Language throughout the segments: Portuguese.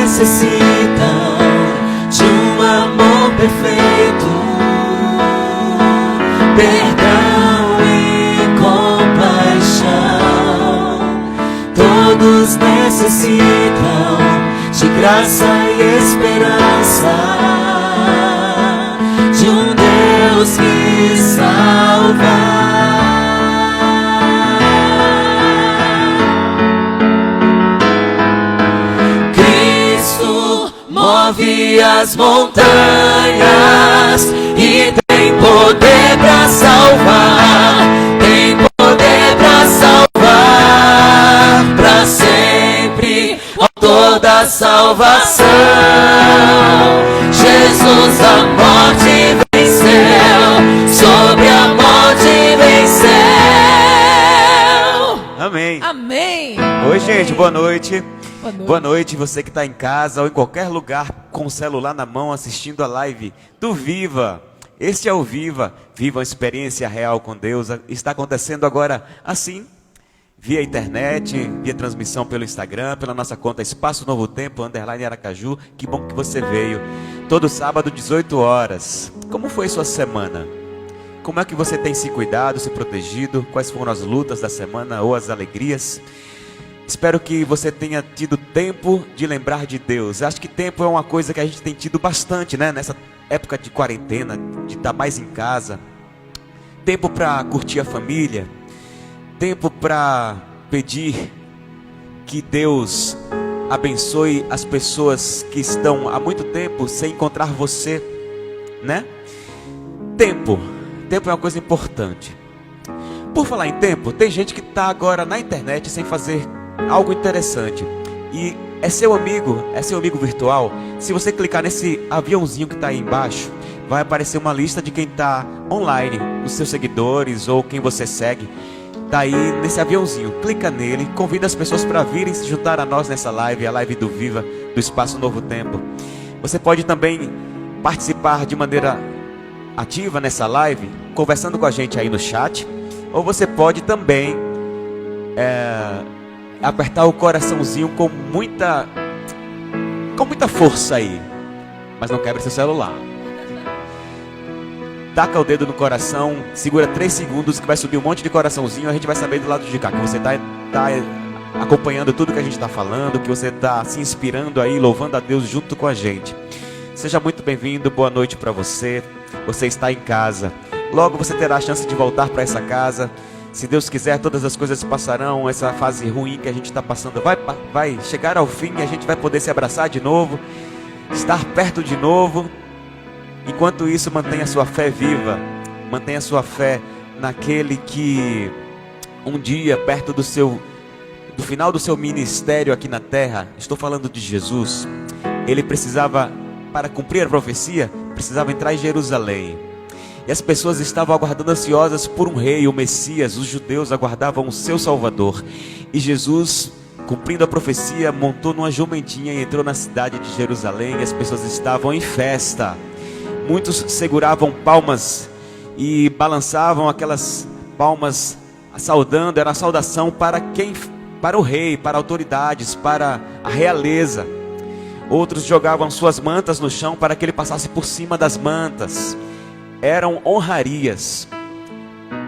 necessitam de um amor perfeito, perdão e compaixão. Todos necessitam de graça e esperança, de um Deus que salva. Move as montanhas e tem poder pra salvar, tem poder pra salvar, pra sempre, toda salvação. Jesus a morte venceu, sobre a morte venceu. Amém. Amém. Oi, gente, boa noite. Boa noite. Boa noite, você que está em casa ou em qualquer lugar com o celular na mão assistindo a live do Viva. Este é o Viva, Viva uma experiência real com Deus. Está acontecendo agora assim, via internet, via transmissão pelo Instagram, pela nossa conta Espaço Novo Tempo, _Aracaju. Que bom que você veio. Todo sábado, 18 horas. Como foi sua semana? Como é que você tem se cuidado, se protegido? Quais foram as lutas da semana ou as alegrias? Espero que você tenha tido tempo de lembrar de Deus. Acho que tempo é uma coisa que a gente tem tido bastante, né? Nessa época de quarentena, de estar mais em casa. Tempo para curtir a família. Tempo para pedir que Deus abençoe as pessoas que estão há muito tempo sem encontrar você, né? Tempo. Tempo é uma coisa importante. Por falar em tempo, tem gente que está agora na internet sem fazer algo interessante. E é seu amigo virtual. Se você clicar nesse aviãozinho que está aí embaixo, vai aparecer uma lista de quem está online, os seus seguidores ou quem você segue. Está aí nesse aviãozinho. Clica nele, convida as pessoas para virem se juntar a nós nessa live, a live do Viva, do Espaço Novo Tempo. Você pode também participar de maneira ativa nessa live, conversando com a gente aí no chat. Ou você pode também apertar o coraçãozinho com muita força aí. Mas não quebre seu celular. Taca o dedo no coração, segura 3 segundos que vai subir um monte de coraçãozinho. A gente vai saber do lado de cá que você tá acompanhando tudo que a gente está falando, que você está se inspirando aí, louvando a Deus junto com a gente. Seja muito bem-vindo, boa noite para você. Você está em casa. Logo você terá a chance de voltar para essa casa. Se Deus quiser, todas as coisas passarão. Essa fase ruim que a gente está passando vai chegar ao fim e a gente vai poder se abraçar de novo, estar perto de novo. Enquanto isso, mantenha a sua fé viva. Mantenha a sua fé naquele que um dia, perto do final do seu ministério aqui na terra, estou falando de Jesus, ele precisava, para cumprir a profecia, precisava entrar em Jerusalém. E as pessoas estavam aguardando ansiosas por um rei, o Messias. Os judeus aguardavam o seu Salvador. E Jesus, cumprindo a profecia, montou numa jumentinha e entrou na cidade de Jerusalém. E as pessoas estavam em festa. Muitos seguravam palmas e balançavam aquelas palmas, saudando. Era a saudação para o rei, para autoridades, para a realeza. Outros jogavam suas mantas no chão para que ele passasse por cima das mantas. Eram honrarias.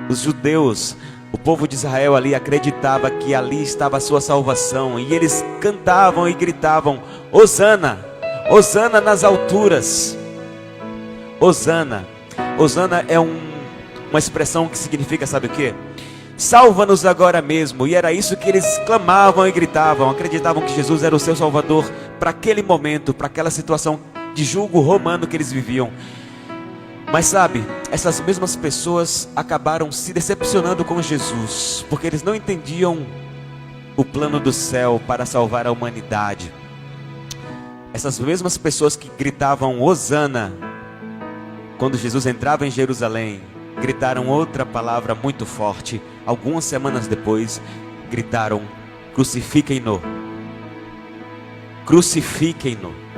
Os judeus, o povo de Israel ali acreditava que ali estava a sua salvação. E eles cantavam e gritavam: Hosana, Hosana nas alturas. Hosana. Hosana é uma expressão que significa, sabe o quê? Salva-nos agora mesmo. E era isso que eles clamavam e gritavam. Acreditavam que Jesus era o seu Salvador para aquele momento, para aquela situação de julgo romano que eles viviam. Mas sabe, essas mesmas pessoas acabaram se decepcionando com Jesus, porque eles não entendiam o plano do céu para salvar a humanidade. Essas mesmas pessoas que gritavam Hosana, quando Jesus entrava em Jerusalém, gritaram outra palavra muito forte. Algumas semanas depois, gritaram: crucifiquem-no, crucifiquem-no.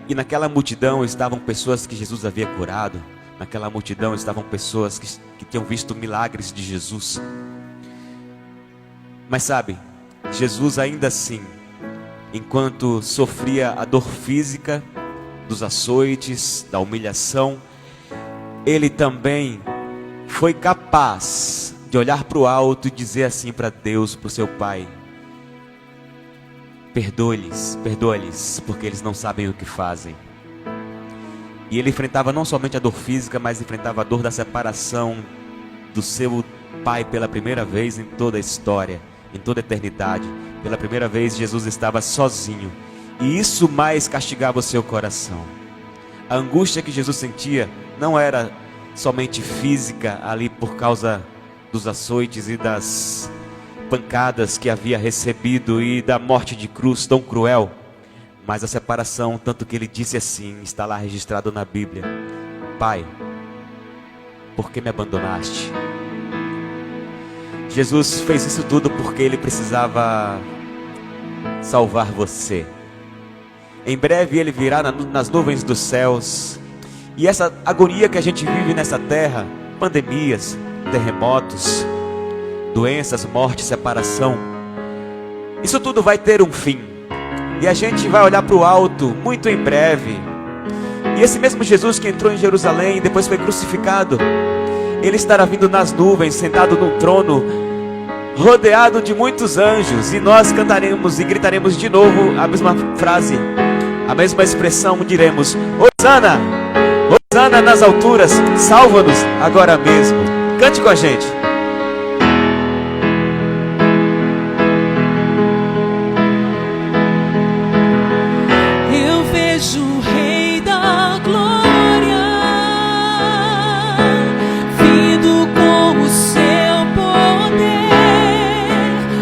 E naquela multidão estavam pessoas que Jesus havia curado. Naquela multidão estavam pessoas que tinham visto milagres de Jesus. Mas sabe, Jesus ainda assim enquanto sofria a dor física dos açoites, da humilhação, ele também foi capaz de olhar para o alto e dizer assim para Deus, para o seu Pai: perdoa-lhes, porque eles não sabem o que fazem. E ele enfrentava não somente a dor física, mas enfrentava a dor da separação do seu Pai pela primeira vez em toda a história, em toda a eternidade. Pela primeira vez Jesus estava sozinho, e isso mais castigava o seu coração. A angústia que Jesus sentia não era somente física, ali por causa dos açoites e das pancadas que havia recebido e da morte de cruz tão cruel, mas a separação, tanto que ele disse assim, está lá registrado na Bíblia: Pai, por que me abandonaste? Jesus fez isso tudo porque ele precisava salvar você. Em breve ele virá nas nuvens dos céus, e essa agonia que a gente vive nessa terra, pandemias, terremotos, doenças, morte, separação, isso tudo vai ter um fim, e a gente vai olhar para o alto muito em breve. E esse mesmo Jesus que entrou em Jerusalém e depois foi crucificado, ele estará vindo nas nuvens, sentado num trono, rodeado de muitos anjos, e nós cantaremos e gritaremos de novo a mesma frase, a mesma expressão, diremos: Hosana, Hosana nas alturas, salva-nos agora mesmo. Cante com a gente. Eu vejo o Rei da Glória vindo com o seu poder,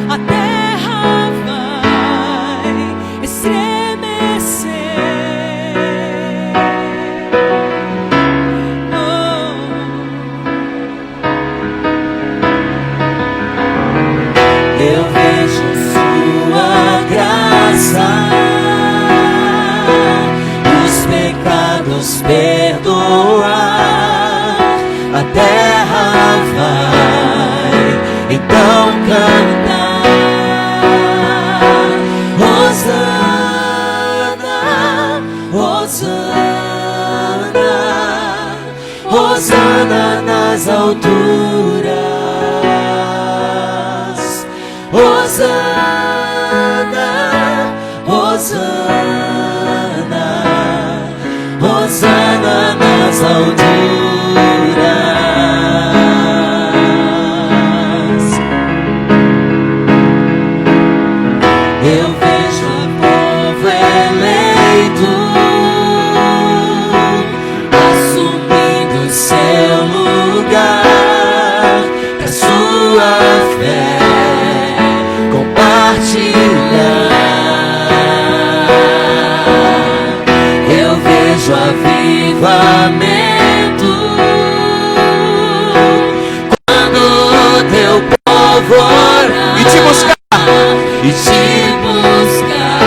a terra vai estremecer. Eu vejo sua graça, os pecados perdoar, a terra vai então cantar. Hosana, Hosana, Hosana nas alturas. Hosana, Hosana, Hosana nas alturas. Eu vejo o povo eleito assumindo seu lugar, pra sua fé eu vejo avivamento quando o teu povo orar E te buscar, e te buscar,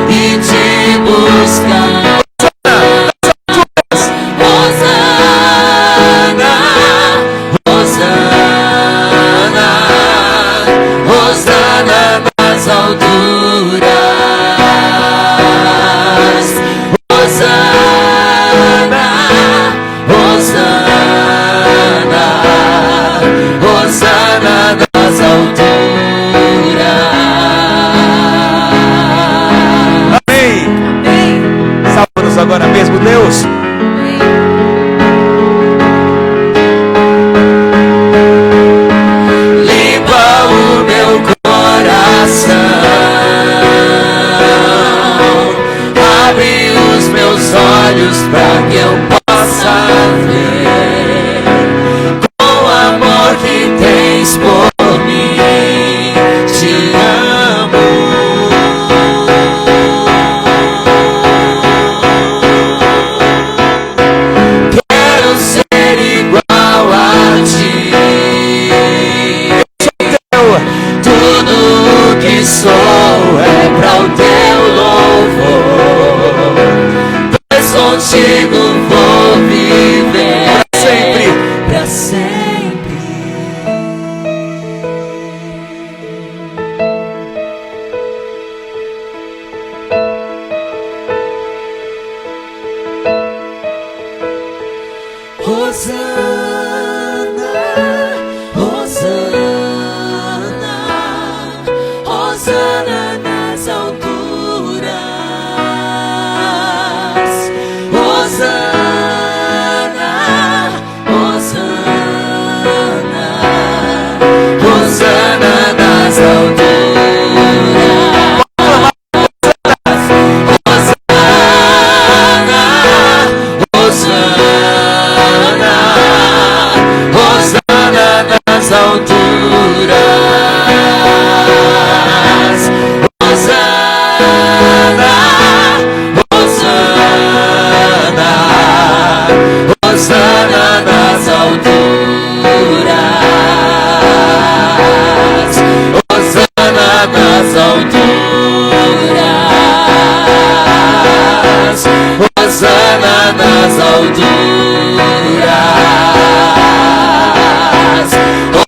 e te buscar. Hosana, Hosana, Hosana nas alturas. Hosana, Hosana, Hosana nas alturas. amém. Amém. Salva-nos agora mesmo, Deus. Limpa o meu coração, abre os meus olhos para que eu possa ver com o amor que tens por mim. Te amo. Quero ser igual a ti. Tudo o que sou é para o teu louvor, pois contigo vou viver Sempre. para sempre.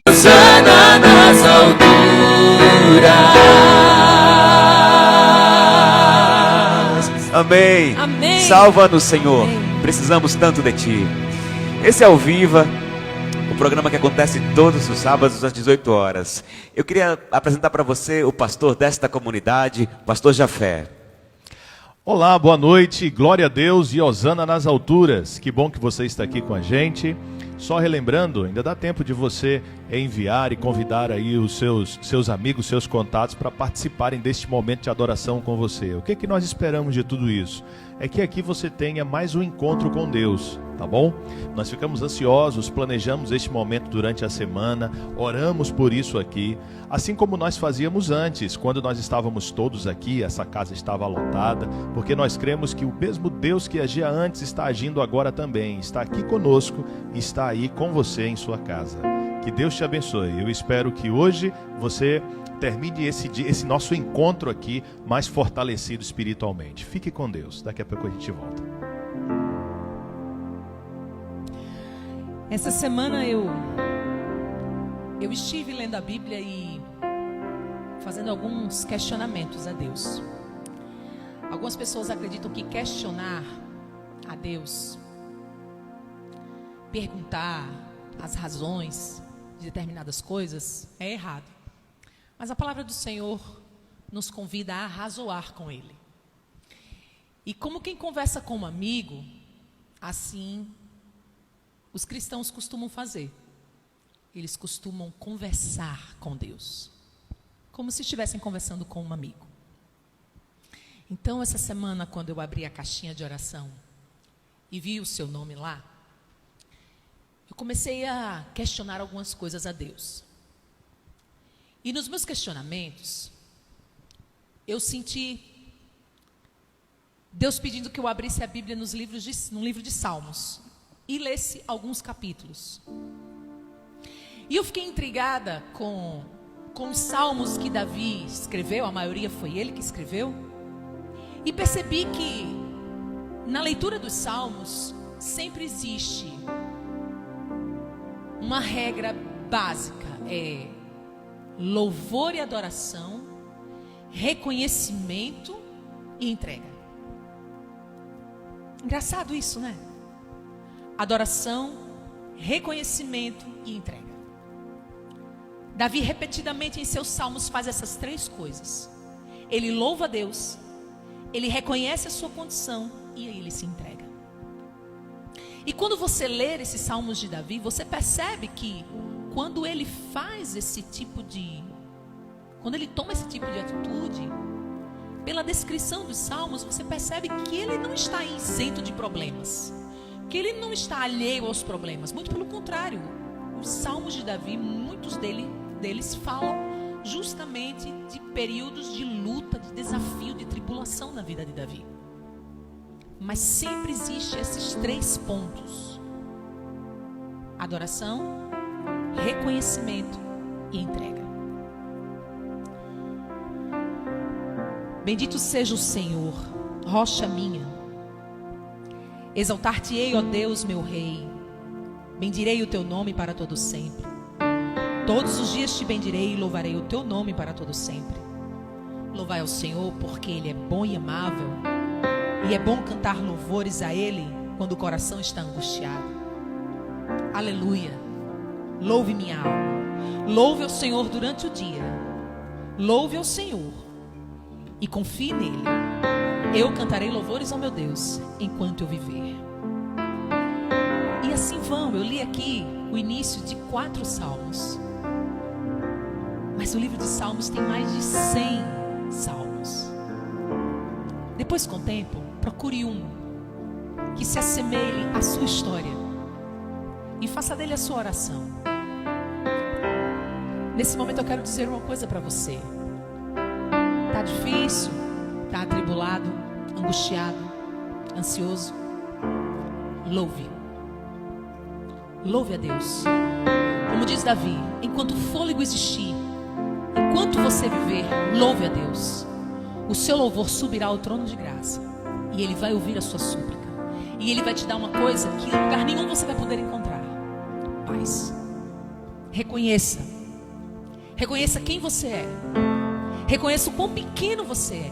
Hosana nas alturas. Amém. Amém. Salva-nos, Senhor. Amém. Precisamos tanto de Ti. Esse é o Viva, o programa que acontece todos os sábados às 18 horas. Eu queria apresentar para você o pastor desta comunidade, o pastor Jafé. Olá, boa noite, glória a Deus e hosana nas alturas. Que bom que você está aqui com a gente. Só relembrando, ainda dá tempo de você enviar e convidar aí os seus amigos, seus contatos para participarem deste momento de adoração com você. O que é que nós esperamos de tudo isso? É que aqui você tenha mais um encontro com Deus, tá bom? Nós ficamos ansiosos, planejamos este momento durante a semana, oramos por isso aqui, assim como nós fazíamos antes, quando nós estávamos todos aqui, essa casa estava lotada, porque nós cremos que o mesmo Deus que agia antes está agindo agora também, está aqui conosco e está aí com você em sua casa. Que Deus te abençoe. Eu espero que hoje você termine esse nosso encontro aqui mais fortalecido espiritualmente. Fique com Deus. Daqui a pouco a gente volta. Essa semana eu estive lendo a Bíblia e fazendo alguns questionamentos a Deus. Algumas pessoas acreditam que questionar a Deus, perguntar as razões de determinadas coisas é errado. Mas a palavra do Senhor nos convida a arrazoar com Ele. E como quem conversa com um amigo, assim os cristãos costumam fazer. Eles costumam conversar com Deus, como se estivessem conversando com um amigo. Então, essa semana, quando eu abri a caixinha de oração e vi o seu nome lá, eu comecei a questionar algumas coisas a Deus. E nos meus questionamentos, eu senti Deus pedindo que eu abrisse a Bíblia no livro de Salmos e lesse alguns capítulos. E eu fiquei intrigada com os salmos que Davi escreveu, a maioria foi ele que escreveu, e percebi que na leitura dos salmos sempre existe uma regra básica, é louvor e adoração, reconhecimento e entrega. Engraçado isso, né? Adoração, reconhecimento e entrega. Davi repetidamente em seus salmos faz essas três coisas. Ele louva a Deus, ele reconhece a sua condição e aí ele se entrega. E quando você ler esses salmos de Davi, você percebe que quando ele faz quando ele toma esse tipo de atitude, pela descrição dos salmos, você percebe que ele não está isento de problemas, que ele não está alheio aos problemas, muito pelo contrário. Os salmos de Davi, muitos deles falam justamente de períodos de luta, de desafio, de tribulação na vida de Davi. Mas sempre existe esses três pontos: adoração, reconhecimento e entrega. Bendito seja o Senhor, rocha minha. Exaltar-te-ei, ó Deus, meu Rei. Bendirei o teu nome para todo sempre. Todos os dias te bendirei e louvarei o teu nome para todo sempre. Louvai ao Senhor, porque Ele é bom e amável, e é bom cantar louvores a Ele quando o coração está angustiado. Aleluia. Louve minha alma. Louve ao Senhor durante o dia. Louve ao Senhor e confie nele. Eu cantarei louvores ao meu Deus enquanto eu viver. E assim vão. Eu li aqui o início de 4 salmos. Mas o livro de Salmos tem mais de 100 salmos. Depois, com o tempo, procure um que se assemelhe à sua história e faça dele a sua oração. Nesse momento eu quero dizer uma coisa para você. Tá difícil, tá atribulado, angustiado, ansioso? Louve. Louve a Deus. Como diz Davi, enquanto o fôlego existir, enquanto você viver, louve a Deus. O seu louvor subirá ao trono de graça e Ele vai ouvir a sua súplica. E Ele vai te dar uma coisa que em lugar nenhum você vai poder encontrar: paz. Reconheça. Reconheça quem você é. Reconheça o quão pequeno você é.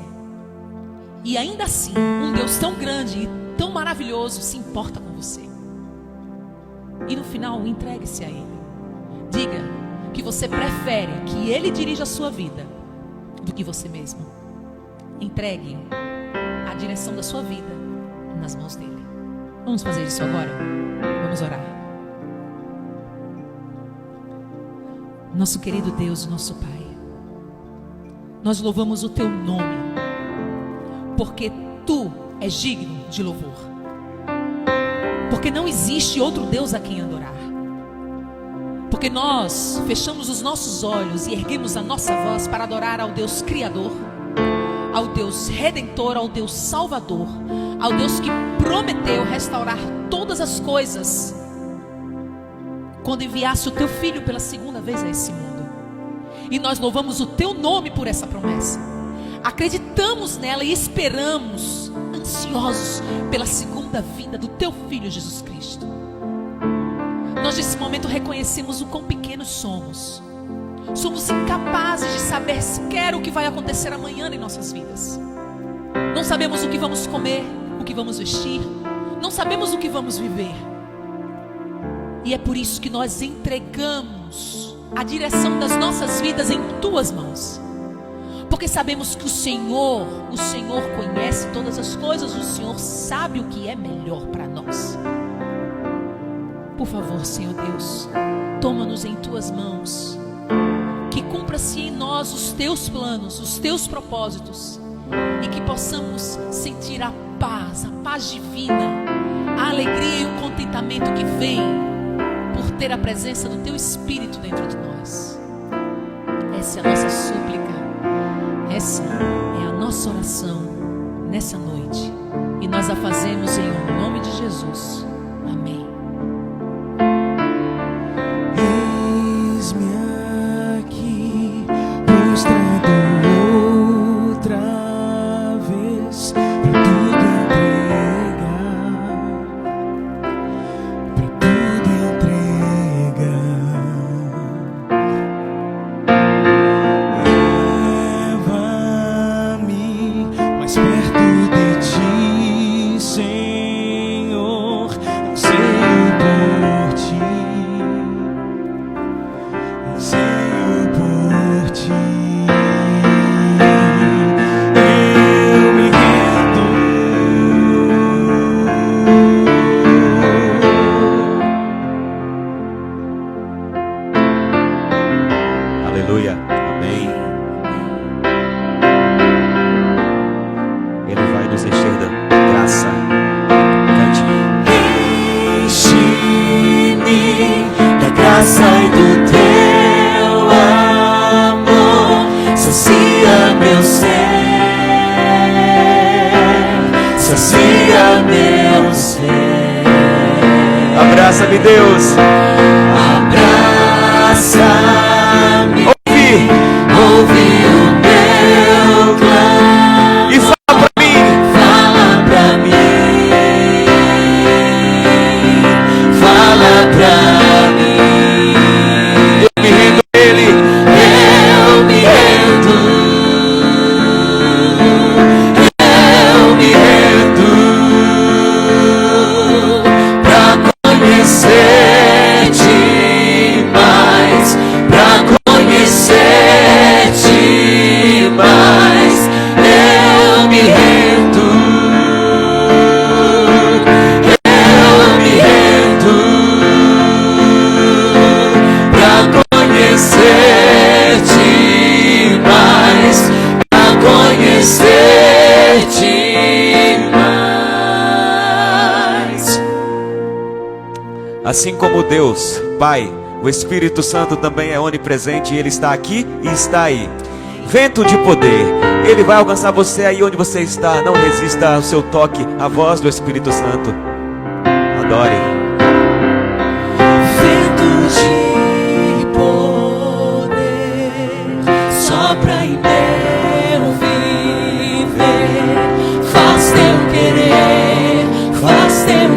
E ainda assim, um Deus tão grande e tão maravilhoso se importa com você. E no final, entregue-se a Ele. Diga que você prefere que Ele dirija a sua vida do que você mesmo. Entregue a direção da sua vida nas mãos dEle. Vamos fazer isso agora? Vamos orar. Nosso querido Deus, nosso Pai, nós louvamos o Teu nome, porque Tu és digno de louvor. Porque não existe outro Deus a quem adorar. Porque nós fechamos os nossos olhos e erguemos a nossa voz para adorar ao Deus Criador, ao Deus Redentor, ao Deus Salvador, ao Deus que prometeu restaurar todas as coisas quando enviasse o Teu Filho pela segunda vez a esse mundo. E nós louvamos o Teu nome por essa promessa. Acreditamos nela e esperamos, ansiosos pela segunda vinda do Teu Filho Jesus Cristo. Nós nesse momento reconhecemos o quão pequenos somos. Somos incapazes de saber sequer o que vai acontecer amanhã em nossas vidas. Não sabemos o que vamos comer, o que vamos vestir. Não sabemos o que vamos viver. E é por isso que nós entregamos a direção das nossas vidas em Tuas mãos. Porque sabemos que o Senhor conhece todas as coisas. O Senhor sabe o que é melhor para nós. Por favor, Senhor Deus, toma-nos em Tuas mãos. Que cumpra-se em nós os Teus planos, os Teus propósitos. E que possamos sentir a paz divina, a alegria e o contentamento que vem por ter a presença do Teu Espírito dentro de nós. Essa é a nossa súplica. Essa é a nossa oração nessa noite. E nós a fazemos em nome de Jesus. Amém. Eis-me aqui, prostrado outra vez, pra tudo entregar. Leva-me mais perto de Ti, Senhor. Anseio por Ti, anseio por Ti. Eu me rendo. Aleluia. Amém. Ele vai nos encher da graça. Cante. Enche-me da graça e do Teu amor, sacia meu ser, sacia meu ser. Abraça-me, Deus. Abraça-me, Ouve ouve o meu clamor. e fala pra mim. Fala pra mim, fala pra mim. Eu me rendo a Ele. Eu me rendo, eu me rendo pra conhecer-te mais, pra conhecer-te mais. Eu me rendo, eu me rendo pra conhecer-te mais, pra conhecer-te mais. Assim como Deus, Pai, o Espírito Santo também é onipresente e Ele está aqui e está aí. Vento de poder, Ele vai alcançar você aí onde você está. Não resista ao seu toque, à voz do Espírito Santo. Adore. Vento de poder, sopra em meu viver, faz Teu querer, faz Teu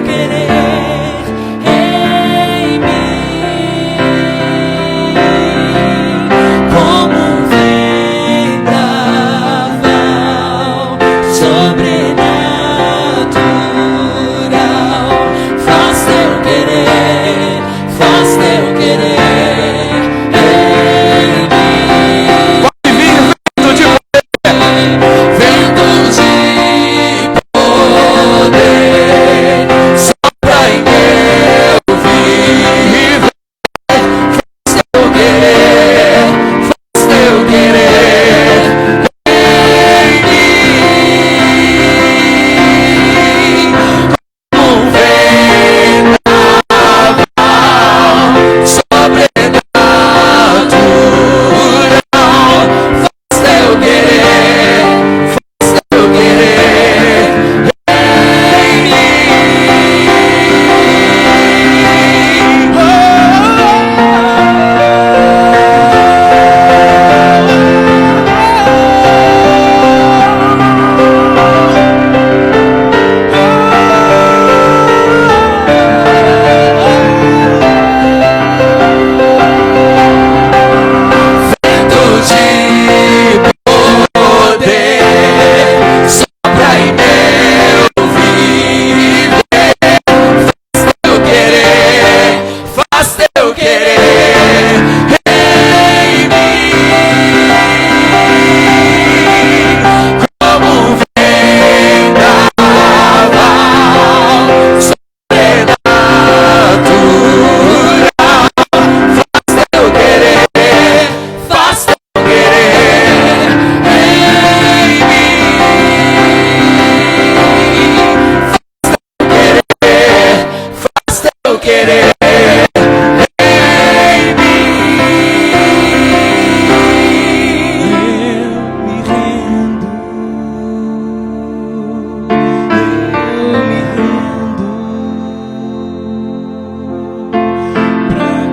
querer em mim. Eu me rendo, pra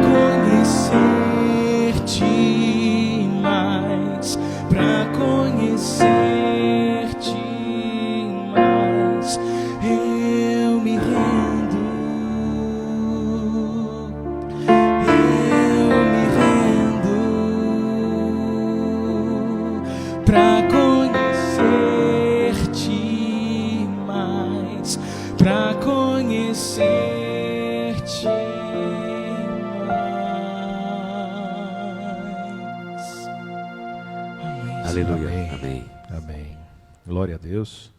conhecer-te mais. Eu me rendo, pra conhecer-te mais, pra conhecer-te mais. Amém. Aleluia. Amém. Amém. Glória a Deus.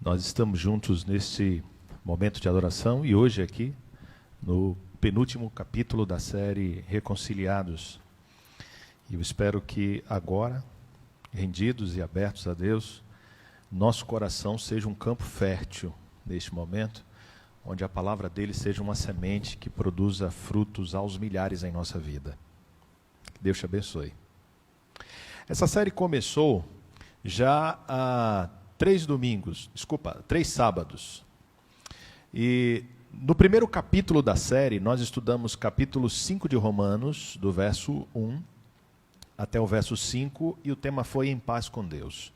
Nós estamos juntos neste momento de adoração e hoje aqui no penúltimo capítulo da série Reconciliados. E eu espero que agora, rendidos e abertos a Deus, nosso coração seja um campo fértil neste momento, onde a palavra dele seja uma semente que produza frutos aos milhares em nossa vida. Que Deus te abençoe. Essa série começou já há 3 sábados. E no primeiro capítulo da série, nós estudamos capítulo 5 de Romanos, do verso 1 até o verso 5, e o tema foi Em Paz com Deus.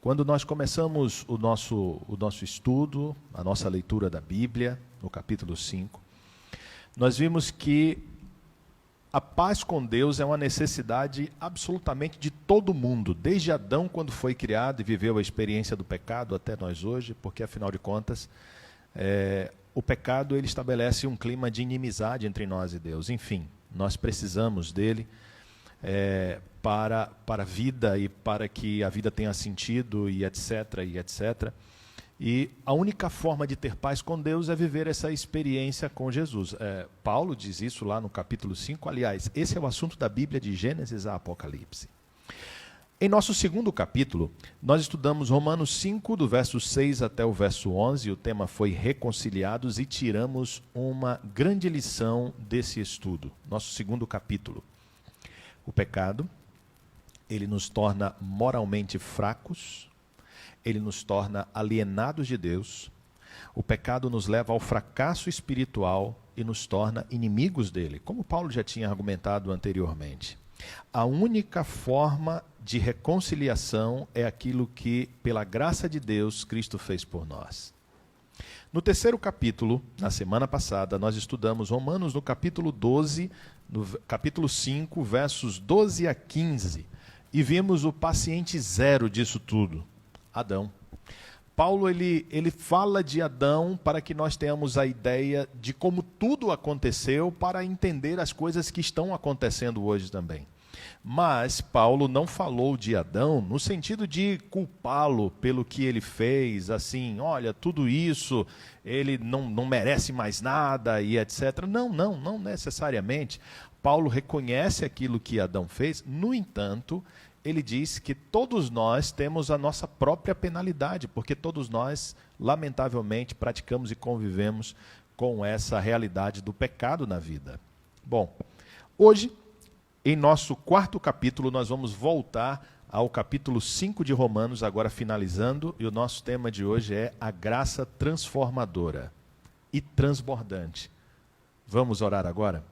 Quando nós começamos o nosso estudo, a nossa leitura da Bíblia, no capítulo 5, nós vimos que a paz com Deus é uma necessidade absolutamente de todo mundo, desde Adão, quando foi criado e viveu a experiência do pecado, até nós hoje, porque, afinal de contas, o pecado ele estabelece um clima de inimizade entre nós e Deus. Enfim, nós precisamos dele para a vida e para que a vida tenha sentido e etc, e etc. E a única forma de ter paz com Deus é viver essa experiência com Jesus. Paulo diz isso lá no capítulo 5. Aliás, esse é o assunto da Bíblia de Gênesis a Apocalipse. Em nosso segundo capítulo, nós estudamos Romanos 5, do verso 6 até o verso 11. O tema foi Reconciliados e tiramos uma grande lição desse estudo. Nosso segundo capítulo. O pecado, ele nos torna moralmente fracos, ele nos torna alienados de Deus. O pecado nos leva ao fracasso espiritual e nos torna inimigos dele, como Paulo já tinha argumentado anteriormente. A única forma de reconciliação é aquilo que, pela graça de Deus, Cristo fez por nós. No terceiro capítulo, na semana passada, nós estudamos Romanos no capítulo 12, no capítulo 5, versos 12 a 15, e vimos o paciente zero disso tudo, Adão. Paulo ele fala de Adão para que nós tenhamos a ideia de como tudo aconteceu para entender as coisas que estão acontecendo hoje também. Mas Paulo não falou de Adão no sentido de culpá-lo pelo que ele fez, assim, olha, tudo isso, ele não merece mais nada e etc. Não necessariamente. Paulo reconhece aquilo que Adão fez, no entanto, ele diz que todos nós temos a nossa própria penalidade, porque todos nós, lamentavelmente, praticamos e convivemos com essa realidade do pecado na vida. Bom, hoje, em nosso quarto capítulo, nós vamos voltar ao capítulo 5 de Romanos, agora finalizando, e o nosso tema de hoje é a graça transformadora e transbordante. Vamos orar agora?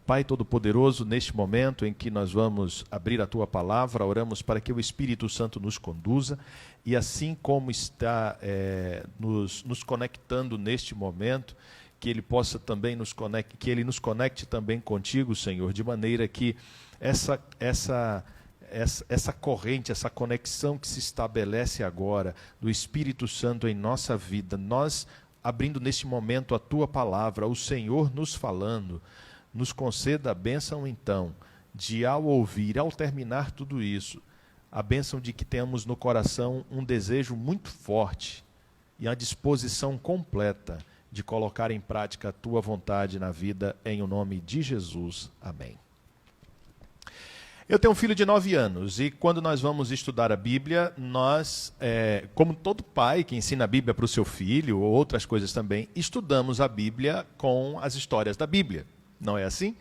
Pai Todo-Poderoso, neste momento em que nós vamos abrir a Tua Palavra, oramos para que o Espírito Santo nos conduza e assim como está nos conectando neste momento, que Ele possa também nos conecte também contigo, Senhor, de maneira que essa corrente, essa conexão que se estabelece agora do Espírito Santo em nossa vida, nós abrindo neste momento a Tua Palavra, o Senhor nos falando, nos conceda a bênção, então, de ao ouvir, ao terminar tudo isso, a bênção de que tenhamos no coração um desejo muito forte e a disposição completa de colocar em prática a Tua vontade na vida, em o nome de Jesus. Amém. Eu tenho um filho de 9 anos e quando nós vamos estudar a Bíblia, nós, como todo pai que ensina a Bíblia para o seu filho, ou outras coisas também, estudamos a Bíblia com as histórias da Bíblia. Não é assim?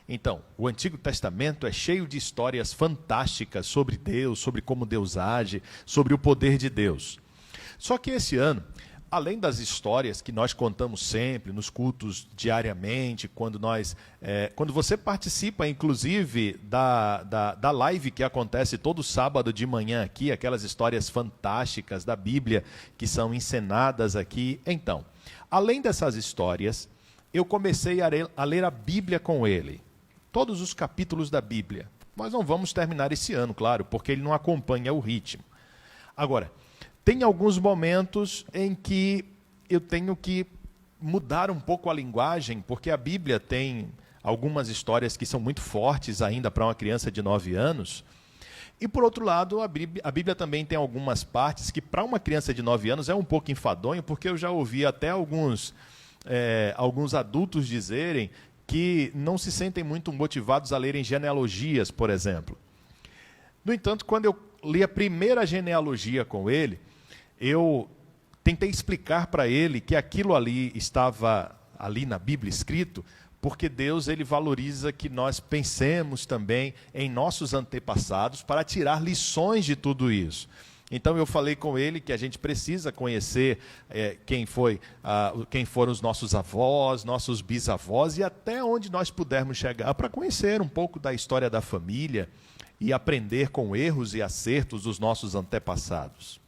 Então, o Antigo Testamento é cheio de histórias fantásticas sobre Deus, sobre como Deus age, sobre o poder de Deus. Só que esse ano, além das histórias que nós contamos sempre, nos cultos diariamente, quando você participa, inclusive, da live que acontece todo sábado de manhã aqui, aquelas histórias fantásticas da Bíblia que são encenadas aqui. Então, além dessas histórias, eu comecei a ler a Bíblia com ele. Todos os capítulos da Bíblia. Nós não vamos terminar esse ano, claro, porque ele não acompanha o ritmo. Agora, tem alguns momentos em que eu tenho que mudar um pouco a linguagem, porque a Bíblia tem algumas histórias que são muito fortes ainda para uma criança de 9 anos. E, por outro lado, a Bíblia também tem algumas partes que, para uma criança de 9 anos, é um pouco enfadonho, porque eu já ouvi até alguns adultos dizerem que não se sentem muito motivados a lerem genealogias, por exemplo. No entanto, quando eu li a primeira genealogia com ele, eu tentei explicar para ele que aquilo ali estava ali na Bíblia escrito, porque Deus ele valoriza que nós pensemos também em nossos antepassados para tirar lições de tudo isso. Então eu falei com ele que a gente precisa conhecer quem foram os nossos avós, nossos bisavós e até onde nós pudermos chegar para conhecer um pouco da história da família e aprender com erros e acertos dos nossos antepassados.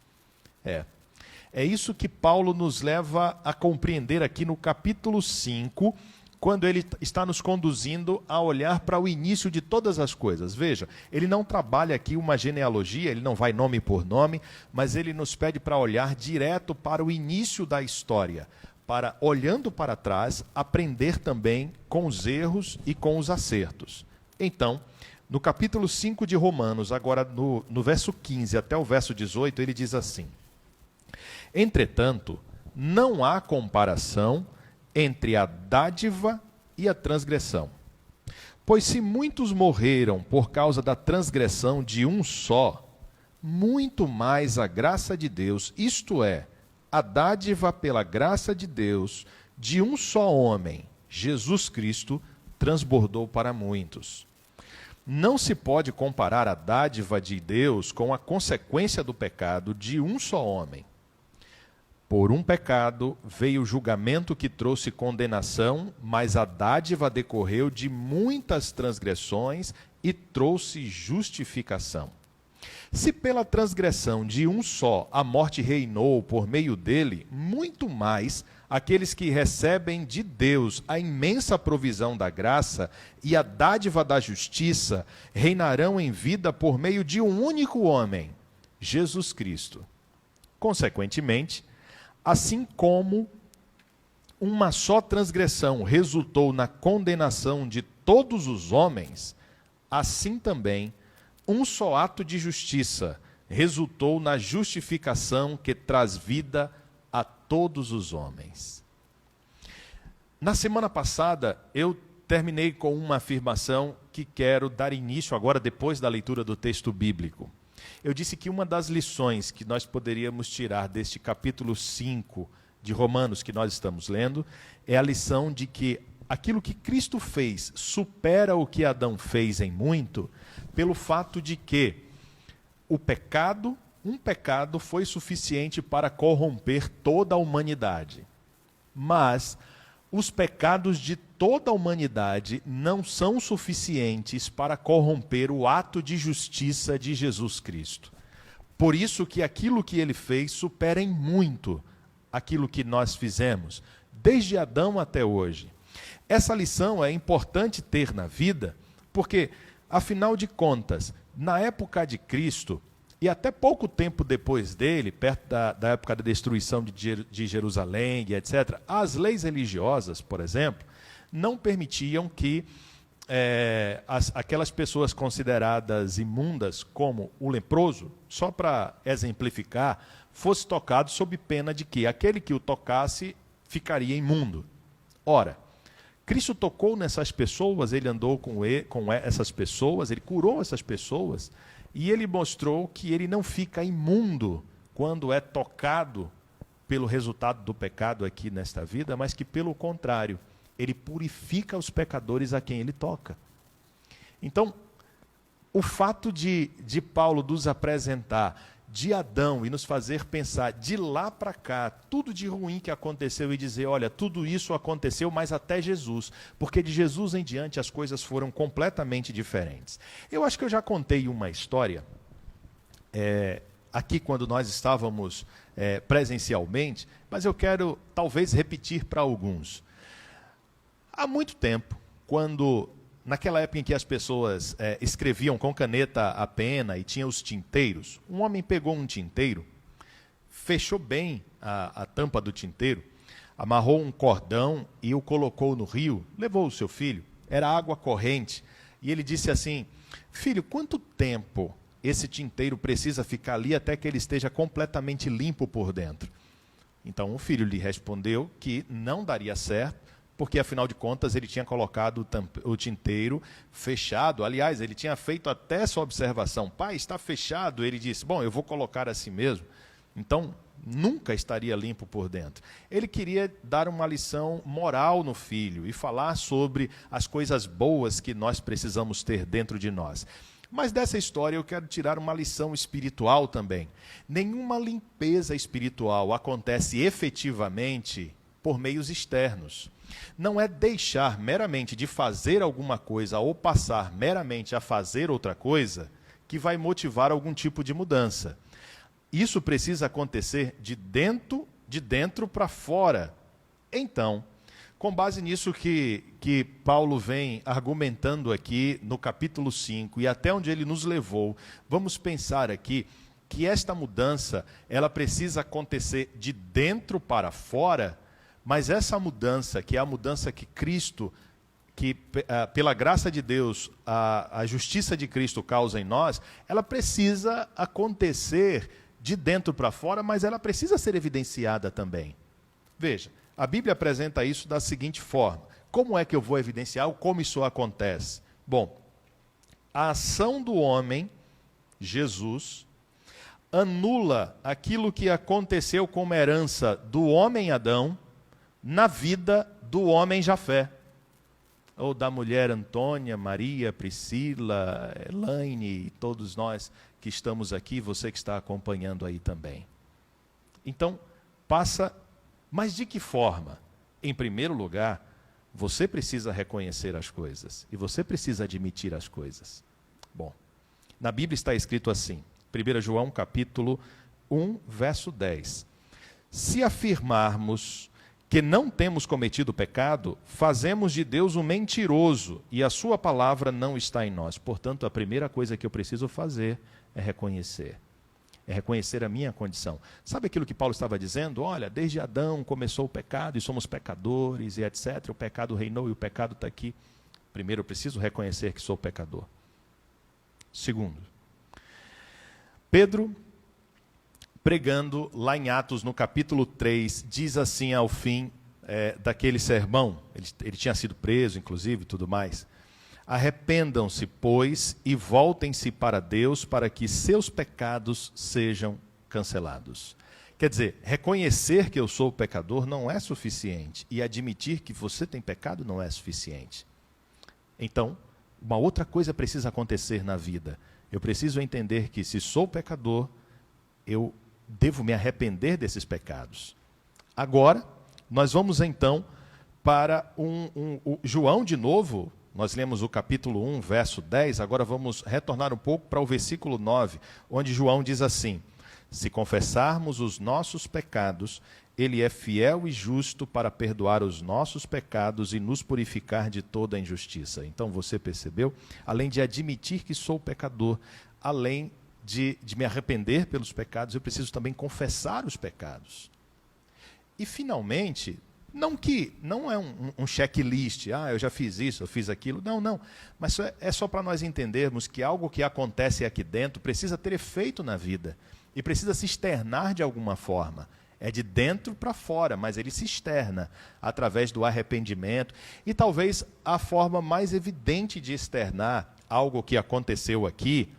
É isso que Paulo nos leva a compreender aqui no capítulo 5, quando ele está nos conduzindo a olhar para o início de todas as coisas. Veja, ele não trabalha aqui uma genealogia, ele não vai nome por nome, mas ele nos pede para olhar direto para o início da história, para, olhando para trás, aprender também com os erros e com os acertos. Então, no capítulo 5 de Romanos, agora no verso 15 até o verso 18, ele diz assim: entretanto, não há comparação entre a dádiva e a transgressão. Pois se muitos morreram por causa da transgressão de um só, muito mais a graça de Deus, isto é, a dádiva pela graça de Deus, de um só homem, Jesus Cristo, transbordou para muitos. Não se pode comparar a dádiva de Deus com a consequência do pecado de um só homem. Por um pecado veio o julgamento que trouxe condenação, mas a dádiva decorreu de muitas transgressões e trouxe justificação. Se pela transgressão de um só a morte reinou por meio dele, muito mais aqueles que recebem de Deus a imensa provisão da graça e a dádiva da justiça reinarão em vida por meio de um único homem, Jesus Cristo. Consequentemente, assim como uma só transgressão resultou na condenação de todos os homens, assim também um só ato de justiça resultou na justificação que traz vida a todos os homens. Na semana passada, eu terminei com uma afirmação que quero dar início agora, depois da leitura do texto bíblico. Eu disse que uma das lições que nós poderíamos tirar deste capítulo 5 de Romanos que nós estamos lendo é a lição de que aquilo que Cristo fez supera o que Adão fez em muito, pelo fato de que um pecado foi suficiente para corromper toda a humanidade. Mas os pecados de toda a humanidade não são suficientes para corromper o ato de justiça de Jesus Cristo. Por isso que aquilo que ele fez supera em muito aquilo que nós fizemos, desde Adão até hoje. Essa lição é importante ter na vida, porque, afinal de contas, na época de Cristo, e até pouco tempo depois dele, perto da época da destruição de Jerusalém, etc., as leis religiosas, por exemplo, não permitiam que aquelas pessoas consideradas imundas, como o leproso, só para exemplificar, fosse tocado sob pena de que aquele que o tocasse ficaria imundo. Ora, Cristo tocou nessas pessoas, ele andou com essas pessoas, ele curou essas pessoas, e ele mostrou que ele não fica imundo quando é tocado pelo resultado do pecado aqui nesta vida, mas que, pelo contrário, ele purifica os pecadores a quem ele toca. Então, o fato de Paulo nos apresentar de Adão e nos fazer pensar de lá para cá, tudo de ruim que aconteceu e dizer, olha, tudo isso aconteceu, mas até Jesus, porque de Jesus em diante as coisas foram completamente diferentes. Eu acho que eu já contei uma história, aqui quando nós estávamos presencialmente, mas eu quero talvez repetir para alguns. Há muito tempo, naquela época em que as pessoas escreviam com caneta a pena e tinha os tinteiros, um homem pegou um tinteiro, fechou bem a tampa do tinteiro, amarrou um cordão e o colocou no rio, levou o seu filho, era água corrente, e ele disse assim, filho, quanto tempo esse tinteiro precisa ficar ali até que ele esteja completamente limpo por dentro? Então o filho lhe respondeu que não daria certo, porque afinal de contas ele tinha colocado o tinteiro fechado. Aliás, ele tinha feito até essa observação, pai, está fechado. Ele disse, bom, eu vou colocar assim mesmo. Então, nunca estaria limpo por dentro. Ele queria dar uma lição moral no filho e falar sobre as coisas boas que nós precisamos ter dentro de nós. Mas dessa história eu quero tirar uma lição espiritual também. Nenhuma limpeza espiritual acontece efetivamente por meios externos. Não é deixar meramente de fazer alguma coisa ou passar meramente a fazer outra coisa que vai motivar algum tipo de mudança. Isso precisa acontecer de dentro para fora. Então, com base nisso que Paulo vem argumentando aqui no capítulo 5 e até onde ele nos levou, vamos pensar aqui que esta mudança ela precisa acontecer de dentro para fora. Mas essa mudança, que é a mudança que Cristo, pela graça de Deus, a justiça de Cristo causa em nós, ela precisa acontecer de dentro para fora, mas ela precisa ser evidenciada também. Veja, a Bíblia apresenta isso da seguinte forma. Como é que eu vou evidenciar como isso acontece? Bom, a ação do homem, Jesus, anula aquilo que aconteceu como herança do homem Adão, na vida do homem Jafé, ou da mulher Antônia, Maria, Priscila, Elaine, e todos nós que estamos aqui, você que está acompanhando aí também. Então, mas de que forma? Em primeiro lugar, você precisa reconhecer as coisas, e você precisa admitir as coisas. Bom, na Bíblia está escrito assim, 1 João capítulo 1, verso 10. Se afirmarmos que não temos cometido pecado, fazemos de Deus um mentiroso e a sua palavra não está em nós. Portanto, a primeira coisa que eu preciso fazer é reconhecer. É reconhecer a minha condição. Sabe aquilo que Paulo estava dizendo? Olha, desde Adão começou o pecado e somos pecadores e etc. O pecado reinou e o pecado está aqui. Primeiro, eu preciso reconhecer que sou pecador. Segundo, Pedro, pregando lá em Atos, no capítulo 3, diz assim ao fim daquele sermão, ele tinha sido preso, inclusive, e tudo mais, arrependam-se, pois, e voltem-se para Deus, para que seus pecados sejam cancelados. Quer dizer, reconhecer que eu sou pecador não é suficiente, e admitir que você tem pecado não é suficiente. Então, uma outra coisa precisa acontecer na vida. Eu preciso entender que se sou pecador, eu devo me arrepender desses pecados. Agora, nós vamos então para João de novo. Nós lemos o capítulo 1, verso 10. Agora vamos retornar um pouco para o versículo 9, onde João diz assim: se confessarmos os nossos pecados, Ele é fiel e justo para perdoar os nossos pecados e nos purificar de toda a injustiça. Então você percebeu? Além de admitir que sou pecador, além de me arrepender pelos pecados, eu preciso também confessar os pecados. E finalmente, não é um checklist, eu já fiz isso, eu fiz aquilo, não, mas é só para nós entendermos que algo que acontece aqui dentro precisa ter efeito na vida, e precisa se externar de alguma forma. É de dentro para fora, mas ele se externa através do arrependimento. E talvez a forma mais evidente de externar algo que aconteceu aqui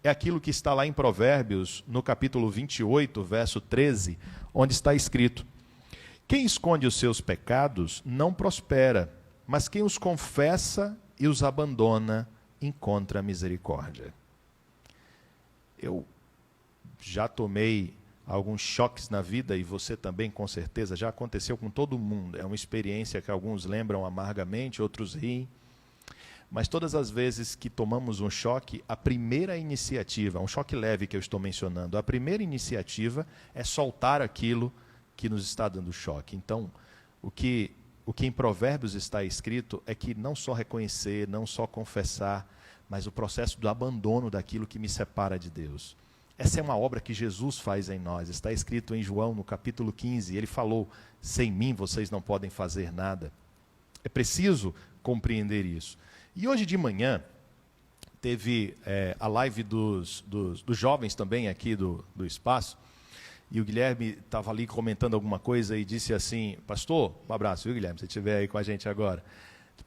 é aquilo que está lá em Provérbios, no capítulo 28, verso 13, onde está escrito: quem esconde os seus pecados não prospera, mas quem os confessa e os abandona encontra misericórdia. Eu já tomei alguns choques na vida, e você também, com certeza, já aconteceu com todo mundo. É uma experiência que alguns lembram amargamente, outros riem. Mas todas as vezes que tomamos um choque, a primeira iniciativa, um choque leve que eu estou mencionando, a primeira iniciativa é soltar aquilo que nos está dando choque. Então, o que em Provérbios está escrito é que não só reconhecer, não só confessar, mas o processo do abandono daquilo que me separa de Deus. Essa é uma obra que Jesus faz em nós. Está escrito em João, no capítulo 15. Ele falou: sem mim vocês não podem fazer nada. É preciso compreender isso. E hoje de manhã, teve a live dos jovens também aqui do espaço. E o Guilherme estava ali comentando alguma coisa e disse assim: pastor, um abraço, viu, Guilherme, se você estiver aí com a gente agora.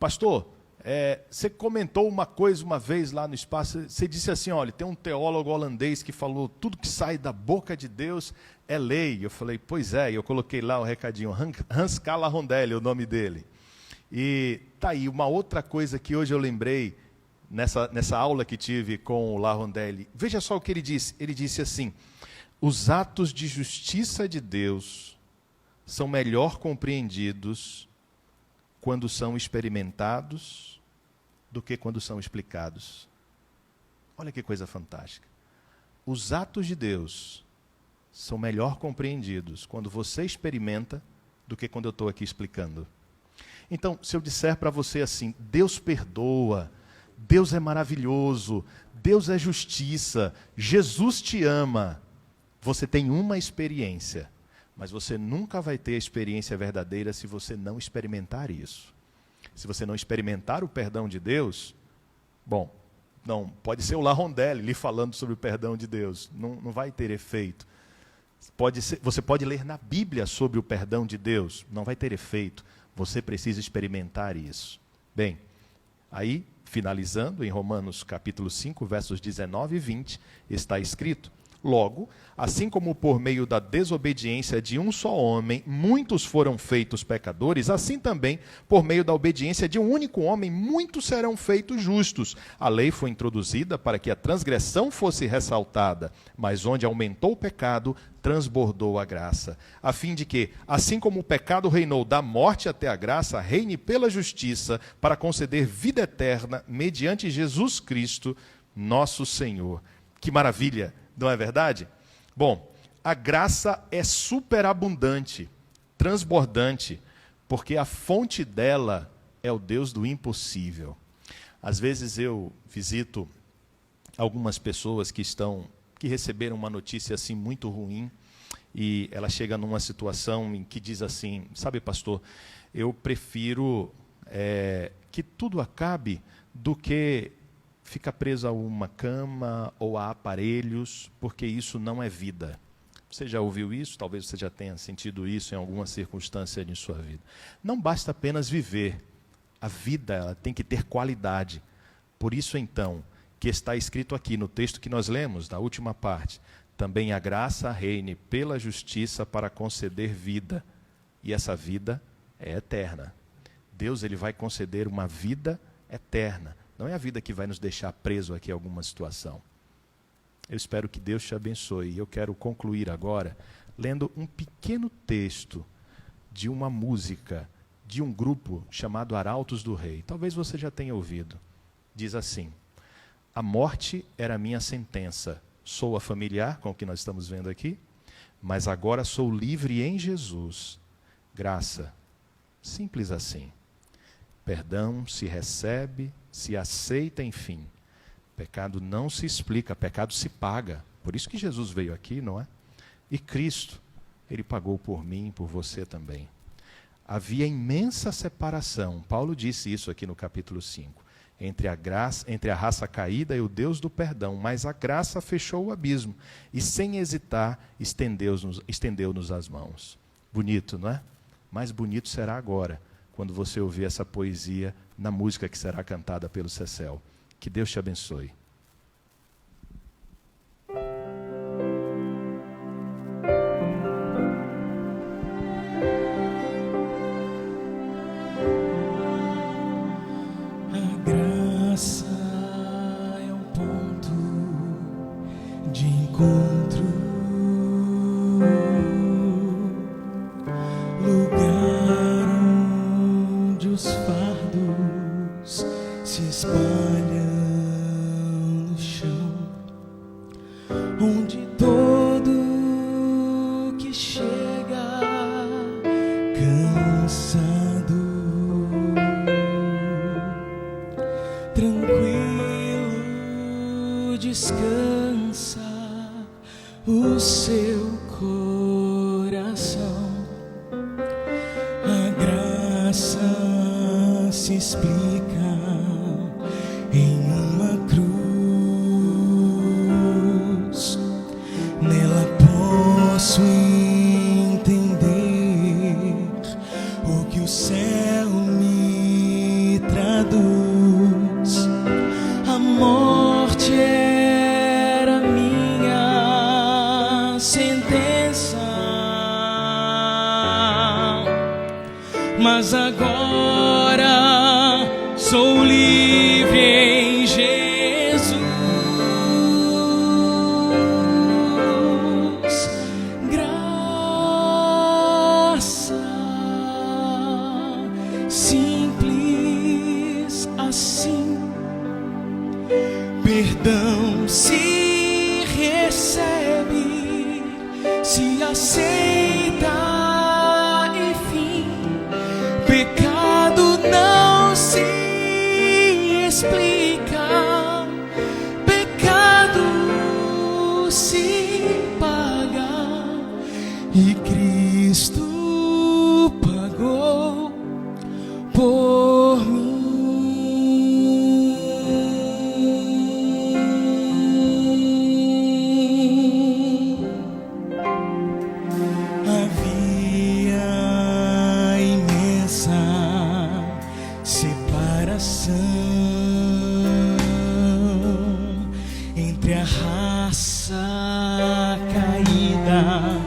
Pastor, você comentou uma coisa uma vez lá no espaço, você disse assim: olha, tem um teólogo holandês que falou, tudo que sai da boca de Deus é lei. Eu falei: pois é, e eu coloquei lá o recadinho, Hans Cala Rondelli, o nome dele. E tá aí, uma outra coisa que hoje eu lembrei, nessa aula que tive com o La Rondelli, veja só o que ele disse assim: os atos de justiça de Deus são melhor compreendidos quando são experimentados do que quando são explicados. Olha que coisa fantástica. Os atos de Deus são melhor compreendidos quando você experimenta do que quando eu estou aqui explicando. Então, se eu disser para você assim: Deus perdoa, Deus é maravilhoso, Deus é justiça, Jesus te ama, você tem uma experiência. Mas você nunca vai ter a experiência verdadeira se você não experimentar isso. Se você não experimentar o perdão de Deus, bom, não, pode ser o La Rondelli lhe falando sobre o perdão de Deus, não vai ter efeito. Você pode ler na Bíblia sobre o perdão de Deus, não vai ter efeito. Você precisa experimentar isso. Bem, aí, finalizando, em Romanos capítulo 5, versos 19 e 20, está escrito: logo, assim como por meio da desobediência de um só homem, muitos foram feitos pecadores, assim também, por meio da obediência de um único homem, muitos serão feitos justos. A lei foi introduzida para que a transgressão fosse ressaltada, mas onde aumentou o pecado, transbordou a graça, a fim de que, assim como o pecado reinou da morte até a graça, reine pela justiça, para conceder vida eterna, mediante Jesus Cristo, nosso Senhor. Que maravilha! Não é verdade? Bom, a graça é superabundante, transbordante, porque a fonte dela é o Deus do impossível. Às vezes eu visito algumas pessoas que receberam uma notícia assim muito ruim, e ela chega numa situação em que diz assim: sabe, pastor, eu prefiro que tudo acabe do que fica preso a uma cama ou a aparelhos, porque isso não é vida. Você já ouviu isso? Talvez você já tenha sentido isso em alguma circunstância de sua vida. Não basta apenas viver. A vida, ela tem que ter qualidade. Por isso, então, que está escrito aqui no texto que nós lemos, na última parte: também a graça reine pela justiça para conceder vida. E essa vida é eterna. Deus, ele vai conceder uma vida eterna. Não é a vida que vai nos deixar preso aqui a alguma situação. Eu espero que Deus te abençoe. E eu quero concluir agora lendo um pequeno texto de uma música de um grupo chamado Arautos do Rei. Talvez você já tenha ouvido. Diz assim: a morte era a minha sentença. Soa familiar com o que nós estamos vendo aqui, mas agora sou livre em Jesus. Graça. Simples assim. Perdão se recebe, se aceita, enfim. Pecado não se explica, pecado se paga. Por isso que Jesus veio aqui, não é? E Cristo, ele pagou por mim e por você também. Havia imensa separação. Paulo disse isso aqui no capítulo 5. entre a raça caída e o Deus do perdão, mas a graça fechou o abismo e, sem hesitar, estendeu-nos as mãos. Bonito, não é? Mais bonito será agora, quando você ouvir essa poesia na música que será cantada pelo Cecel. Que Deus te abençoe. É um ponto de encontro, lugar onde os fardos se espalham no chão, onde todo que chega cansado, tranquilo, descansa o seu coração. A graça se explica em uma cruz. Nela posso entender o que o céu me traduz. A morte era minha sentença, mas agora sou livre em Jesus. Graça simples assim, perdão se recebe, se aceita, enfim. Pecado não se explica, pecado se paga, e Cristo pagou por mim. Havia imensa separação entre a raça caída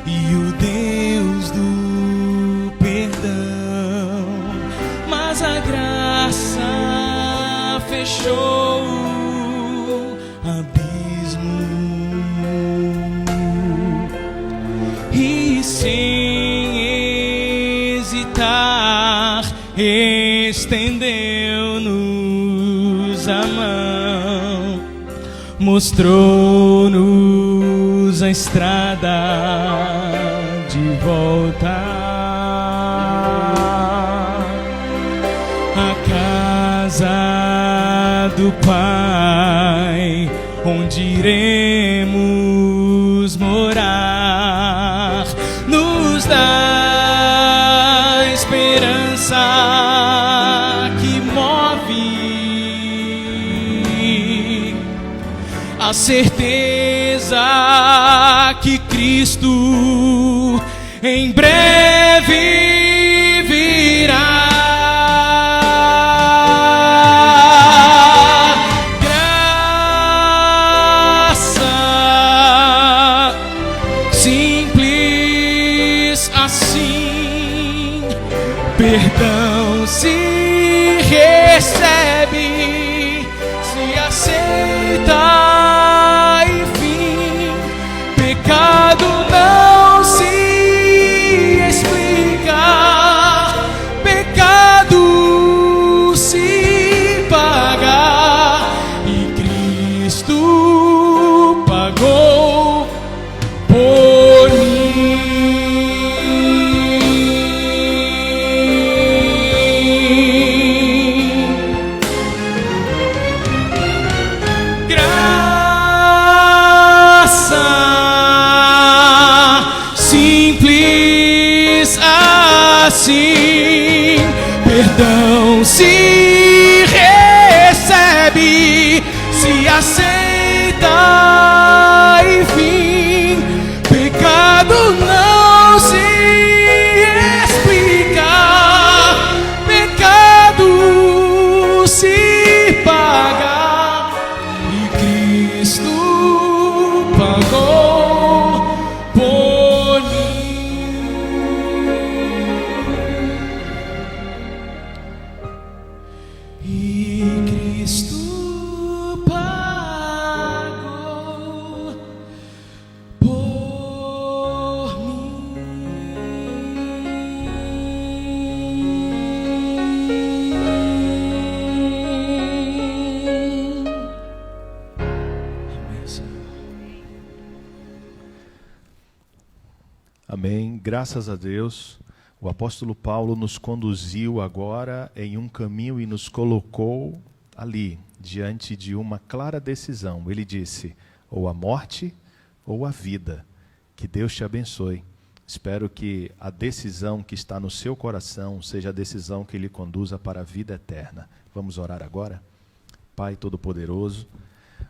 e o Deus do perdão, mas a graça fechou o abismo e, sem hesitar, estendeu-nos a mão, mostrou-nos a estrada de volta à casa do Pai, onde iremos morar. Nos dá esperança que move, a certeza que Cristo em breve virá. Graça simples assim, perdão se recebe, se aceita, enfim. Pecado não se explica, pecado se paga, e Cristo pagou por mim. Graça simples assim, perdão se E Cristo pagou por mim. Amém, Senhor. Amém. Graças a Deus, o apóstolo Paulo nos conduziu agora em um caminho e nos colocou ali, diante de uma clara decisão. Ele disse, ou a morte ou a vida. Que Deus te abençoe. Espero que a decisão que está no seu coração seja a decisão que lhe conduza para a vida eterna. Vamos orar agora? Pai Todo-Poderoso,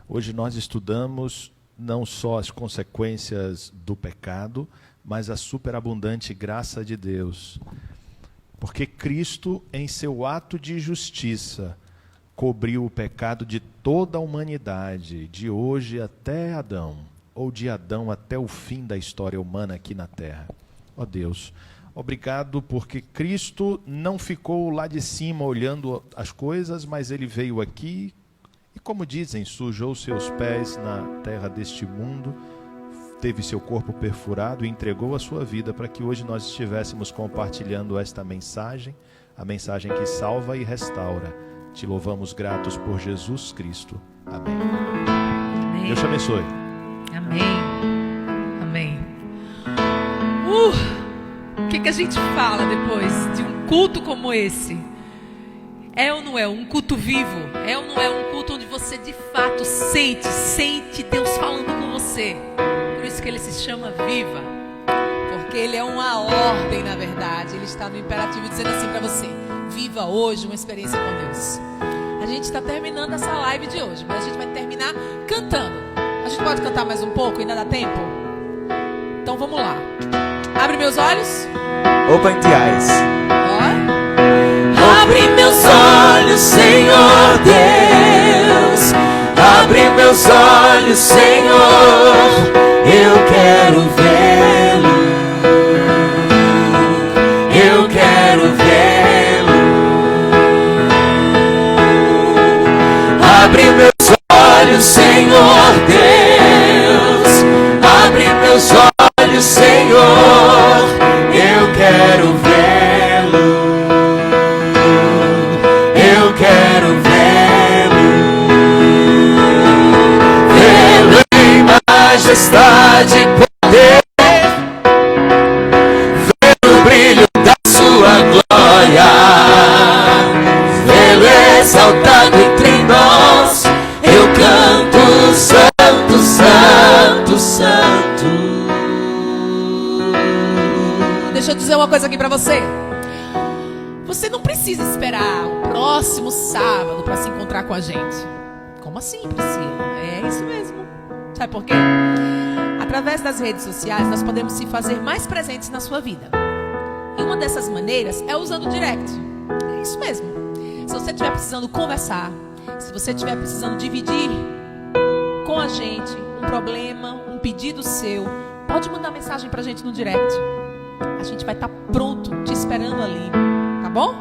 hoje nós estudamos não só as consequências do pecado, mas a superabundante graça de Deus. Porque Cristo, em seu ato de justiça, cobriu o pecado de toda a humanidade, de hoje até Adão, ou de Adão até o fim da história humana aqui na Terra. Ó Deus, obrigado porque Cristo não ficou lá de cima olhando as coisas, mas Ele veio aqui e, como dizem, sujou seus pés na terra deste mundo, teve seu corpo perfurado e entregou a sua vida para que hoje nós estivéssemos compartilhando esta mensagem, a mensagem que salva e restaura. Te louvamos gratos por Jesus Cristo. Amém. Amém. Deus te abençoe. Amém. Amém. O que a gente fala depois de um culto como esse? É ou não é um culto vivo? É ou não é um culto onde você de fato sente Deus falando com você? Por isso que ele se chama Viva. Porque ele é uma ordem, na verdade. Ele está no imperativo dizendo assim para você: viva hoje uma experiência com Deus. A gente está terminando essa live de hoje, mas a gente vai terminar cantando. A gente pode cantar mais um pouco? Ainda dá tempo? Então vamos lá. Abre meus olhos. Open the eyes. Ó. Abre meus olhos, Senhor Deus. Abre meus olhos, Senhor. Eu quero vê-lo. Eu quero vê-lo. Abre meus olhos, Senhor Deus. Abre meus olhos, Senhor. Eu quero vê-lo. Eu quero vê-lo. Vê-lo em majestade e poder. Vê-lo o brilho da sua glória. Vê-lo exaltado entre nós. Eu canto santo, santo, santo. Deixa eu dizer uma coisa aqui pra você. Você não precisa esperar o próximo sábado para se encontrar com a gente. Como assim, Priscila? É isso mesmo. Sabe por quê? Através das redes sociais nós podemos se fazer mais presentes na sua vida. E uma dessas maneiras é usando o direct. É isso mesmo. Se você estiver precisando conversar, se você estiver precisando dividir com a gente um problema, um pedido seu, pode mandar mensagem pra gente no direct. A gente vai estar pronto, te esperando ali. Tá bom?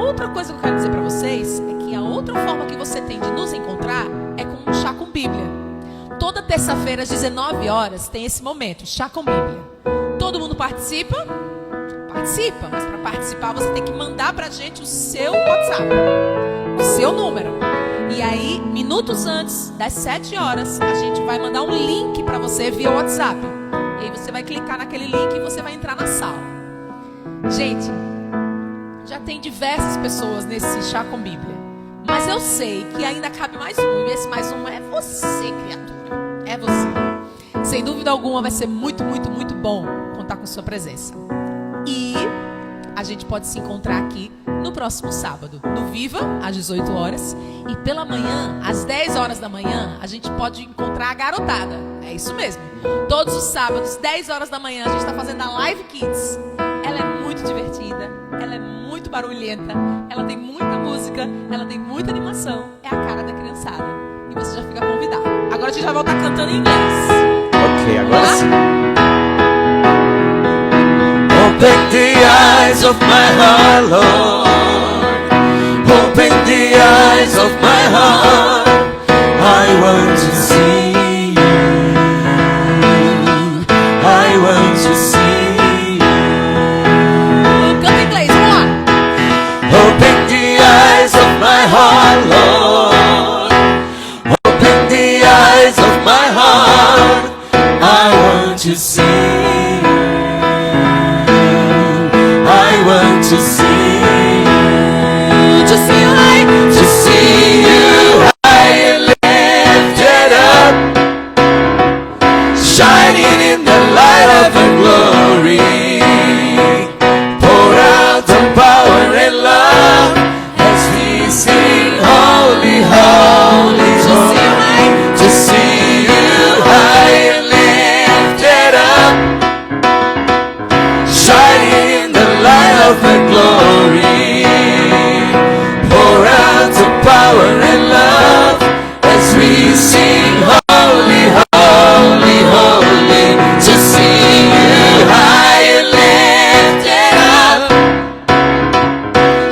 Outra coisa que eu quero dizer pra vocês é que a outra forma que você tem de nos encontrar é com um chá com Bíblia. Toda terça-feira às 19 horas tem esse momento, chá com Bíblia. Todo mundo participa? Participa, mas para participar você tem que mandar pra gente o seu WhatsApp, o seu número. E aí, minutos antes das 7 horas, a gente vai mandar um link pra você via WhatsApp. E aí você vai clicar naquele link e você vai entrar na sala. Gente, já tem diversas pessoas nesse chá com Bíblia, mas eu sei que ainda cabe mais um. E esse mais um é você, criatura. É você. Sem dúvida alguma vai ser muito, muito, muito bom contar com sua presença. E a gente pode se encontrar aqui no próximo sábado, no Viva, às 18 horas. E pela manhã, às 10 horas da manhã, a gente pode encontrar a garotada. É isso mesmo. Todos os sábados, 10 horas da manhã, a gente está fazendo a Live Kids. Ela é muito divertida, ela é muito barulhenta, ela tem muita música, ela tem muita animação. É a cara da criançada. E você já fica convidado. Agora a gente vai voltar cantando em inglês. Ok, agora sim. Open the eyes of my heart, Lord. Open the Lord. Open the eyes of my heart. I want to see you. I want to see you. To see you high, to see you high and lifted up, shining in the light of your glory. Pour out the power and love as we sing holy, holy, holy. To see you high and lifted up, shining in the light of your glory. Pour out the power and love as we sing holy, holy, holy. To see you high and lifted up,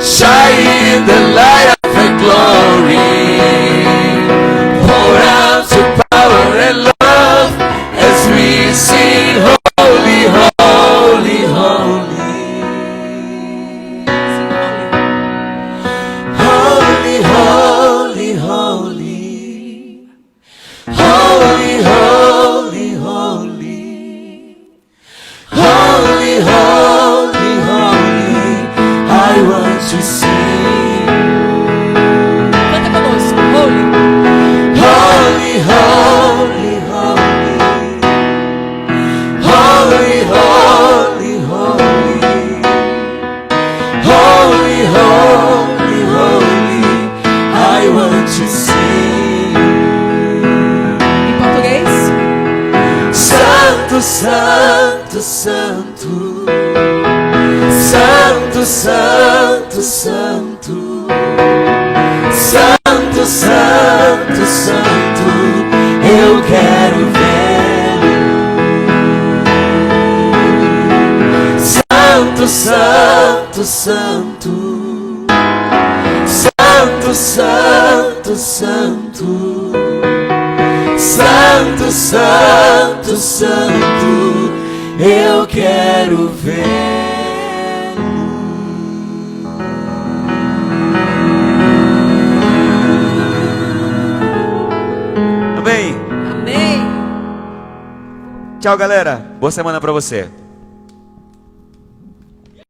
shining in the light of your glory. Pour out the power and love as we sing holy, holy, holy. Holy, holy, holy. Holy, holy, holy. Holy, holy, holy. I want to see. Canta conosco. Holy. Holy, holy, holy. Holy, holy, holy. Holy, holy, holy. I want to see. Em português. Santo, santo, santo. Santo, santo, santo. Santo, santo, santo. Eu quero ver. Santo, santo, santo. Santo, santo, santo. Santo, santo, santo, eu quero ver. Amém. Amém. Tchau, galera. Boa semana pra você.